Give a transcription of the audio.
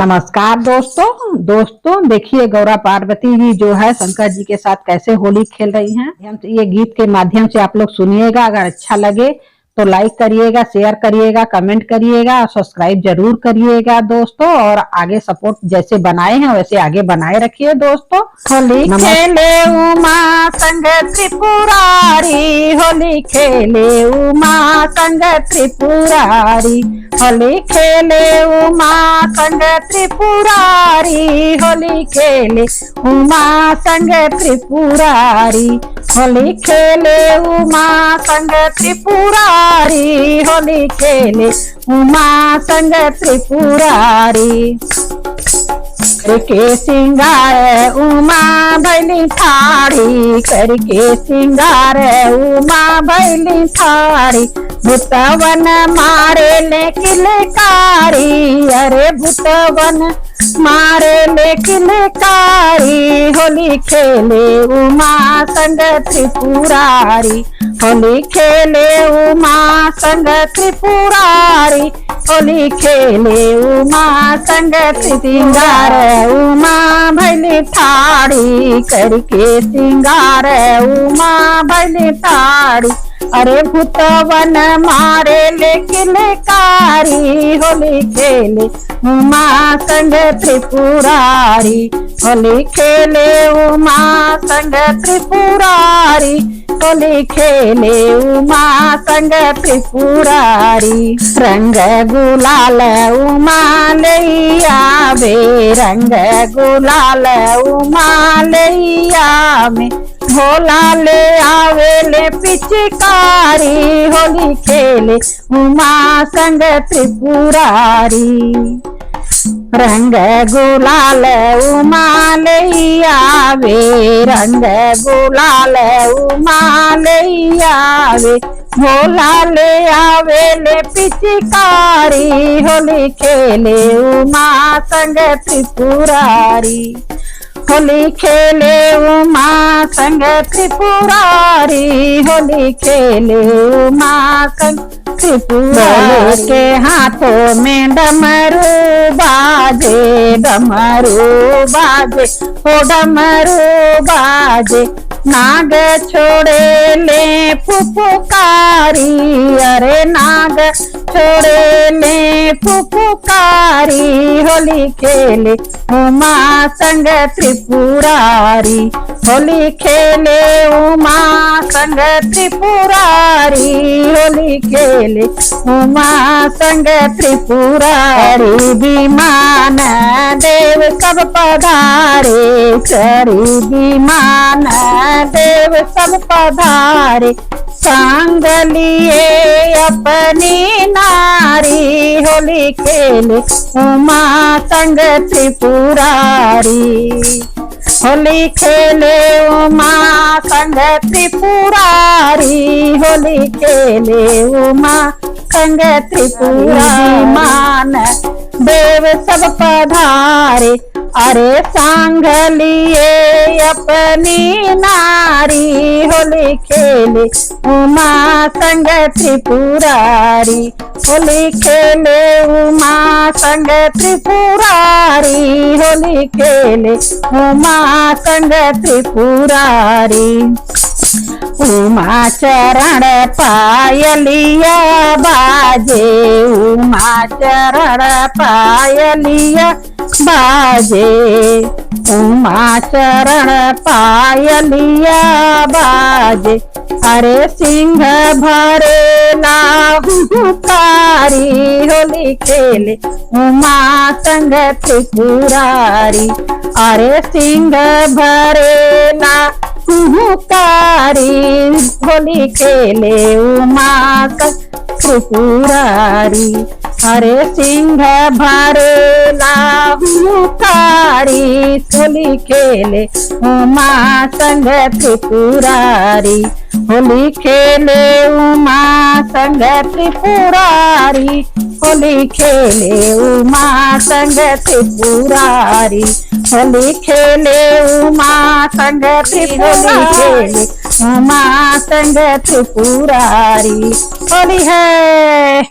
नमस्कार दोस्तों देखिए गौरा पार्वती जी जो है शंकर जी के साथ कैसे होली खेल रही हैं। ये गीत के माध्यम से आप लोग सुनिएगा। अगर अच्छा लगे तो लाइक करिएगा, शेयर करिएगा, कमेंट करिएगा और सब्सक्राइब जरूर करिएगा दोस्तों। और आगे सपोर्ट जैसे बनाए हैं वैसे आगे बनाए रखिए दोस्तों। होली खेले उमा संग त्रिपुरारी, होली खेले उमा संग त्रिपुरारी, होली खेले उमा संग त्रिपुरारी, होली खेले उमा संग त्रिपुरारी, होली खेले उमा संग त्रिपुरारी, होली खेले उमा संग त्रिपुरारी। करके सिंगार उमा भैली ठाड़ी, करके सिंगार उमा भैली ठाड़ी, भूतवन मारे ले किलकारी, अरे भूतवन मारे ले किलकारी, होली खेले उमा संग त्रिपुरारी, होली खेले उमा संग त्रिपुरारी, होली खेले उमा संग सिंगार उमा भैली ठाड़ी, करके सिंगार उमा भैली ठाड़ी, अरे भूतवन मारे ले किलकारी, होली खेले उमा संग त्रिपुरारी, होली खेले उमा संग त्रिपुरारी, होली खेले उमा संग त्रिपुरारी। रंग गुलाल उमा लैया वे, रंग गुलाल उमा लैया में, भोला ले आवे ले पिचकारी, होली खेले उमा संग त्रिपुरारी। रंग गुलाल उमा लैया वे, रंग गुलाल उमा लैया वे, भोला ले आवे ले पिचकारी, होली खेले उमा संग त्रिपुरारी, होली खेले उमा संग त्रिपुरारी, होली खेले उमा संग त्रिपुरारी। के हाथों में डमरू बाजे, डमरू बाजे, हो डमरू बाजे, नाग छोड़े ले फुफुकारी, अरे नाग छोड़े ले फुफुकारी, होली खेले उमा संग त्रिपुरारी, होली खेले उमा संग त्रिपुरारी, होली खेले उमा संग त्रिपुरारी। विमान देव सब पधारे, चरी विमान देव सब पधारे, सांग लिए अपनी नारी, होली खेले उमा संग त्रिपुरारी, होली खेले उमा संग त्रिपुरारी, होली खेले उमा संग त्रिपुरारी। मान देव सब पधारे, अरे सांग लिए अपनी नारी, होली खेले उमा संग त्रिपुरारी, होली खेले उमा संग त्रिपुरारी, होली खेले उमा संग त्रिपुरारी। उमा चरण पायलिया बाजे, उमा चरण पायलिया बाजे, उमा चरण पायलिया बाजे, अरे सिंह भरे लाहुकारी, होली खेले उमा संग त्रिपुरारी, अरे सिंह भरे लाहुकारी, होली खेले उमा संग त्रिपुरारी, अरे सिंह भरे लाहुकारी, होली खेले उमा संग त्रिपुरारी, होली खेले उमा संग त्रिपुरारी, होली खेले उमा संग त्रिपुरारी, होली खेले उमा संग त्रिपुरारी, उमा संग त्रिपुरारी। होली है।